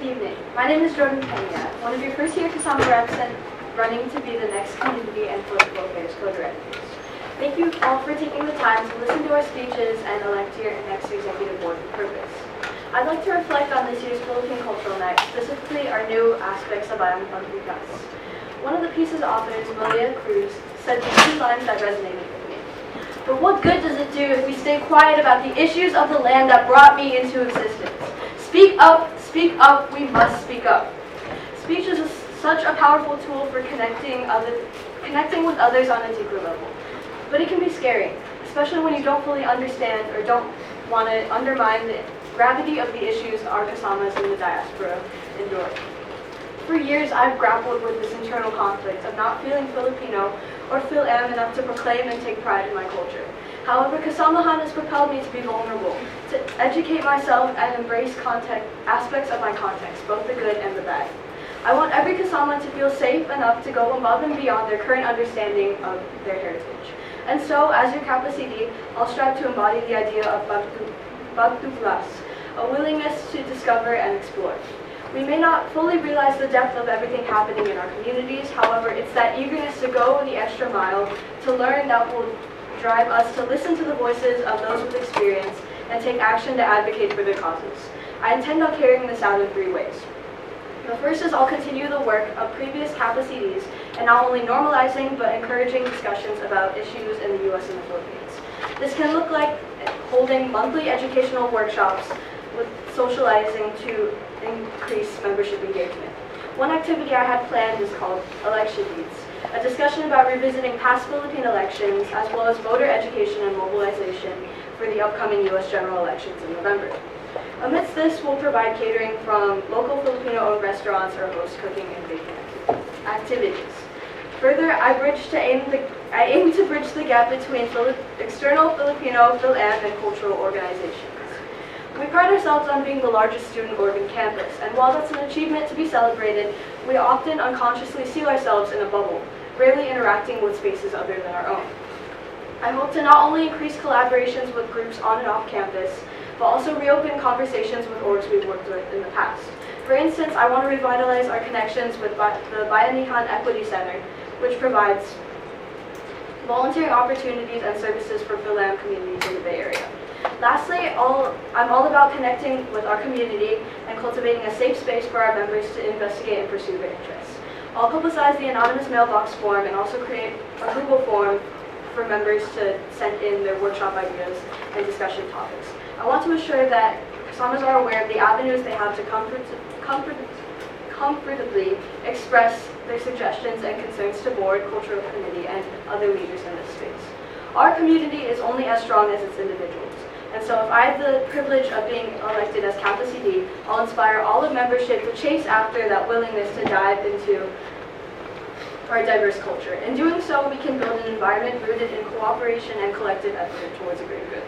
Good evening. My name is Jordyn, one of your first year Kasama reps and running to be the next community and political affairs co-directors. Thank you all for taking the time to listen to our speeches and elect your next executive board with purpose. I'd like to reflect on this year's Philippine Cultural Night, specifically our new aspects of Bayang Pagbukas. One of the piece's authors, Malia Cruz, said these two lines that resonated with me. But what good does it do if we stay quiet about the issues of the land that brought me into existence? Speak up, we must speak up. Speech is such a powerful tool for connecting with others on a deeper level. But it can be scary, especially when you don't fully understand or don't want to undermine the gravity of the issues our Kasamas in the diaspora endure. For years, I've grappled with this internal conflict of not feeling Filipino or feel am enough to proclaim and take pride in my culture. However, Kasamahan has propelled me to be vulnerable, to educate myself and embrace aspects of my context, both the good and the bad. I want every Kasama to feel safe enough to go above and beyond their current understanding of their heritage. And so, as your Kappa CD, I'll strive to embody the idea of Pagtuklas, a willingness to discover and explore. We may not fully realize the depth of everything happening in our communities, however, it's that eagerness to go the extra mile, to learn that will drive us to listen to the voices of those with experience and take action to advocate for their causes. I intend on carrying this out in 3 ways. The first is I'll continue the work of previous Kappa CDs and not only normalizing but encouraging discussions about issues in the U.S. and the Philippines. This can look like holding monthly educational workshops with socializing to increase membership engagement. One activity I had planned is called Election Beats, a discussion about revisiting past Philippine elections as well as voter education and mobilization for the upcoming U.S. general elections in November. Amidst this, we'll provide catering from local Filipino-owned restaurants or host cooking and baking activities. Further, I aim to bridge the gap between external Filipino, Phil-Am, and cultural organizations. We pride ourselves on being the largest student org in campus, and while that's an achievement to be celebrated, we often unconsciously seal ourselves in a bubble, rarely interacting with spaces other than our own. I hope to not only increase collaborations with groups on and off campus, but also reopen conversations with orgs we've worked with in the past. For instance, I want to revitalize our connections with the Bayanihan Equity Center, which provides volunteering opportunities and services for Phil-Am communities in the Bay Area. Lastly, I'm all about connecting with our community and cultivating a safe space for our members to investigate and pursue their interests. I'll publicize the anonymous mailbox form and also create a Google form for members to send in their workshop ideas and discussion topics. I want to assure that Kasamas are aware of the avenues they have to comfortably express their suggestions and concerns to board, cultural committee, and other leaders in this space. Our community is only as strong as its individuals. And so if I have the privilege of being elected as Kappa CD, I'll inspire all of membership to chase after that willingness to dive into our diverse culture. In doing so, we can build an environment rooted in cooperation and collective effort towards a greater good.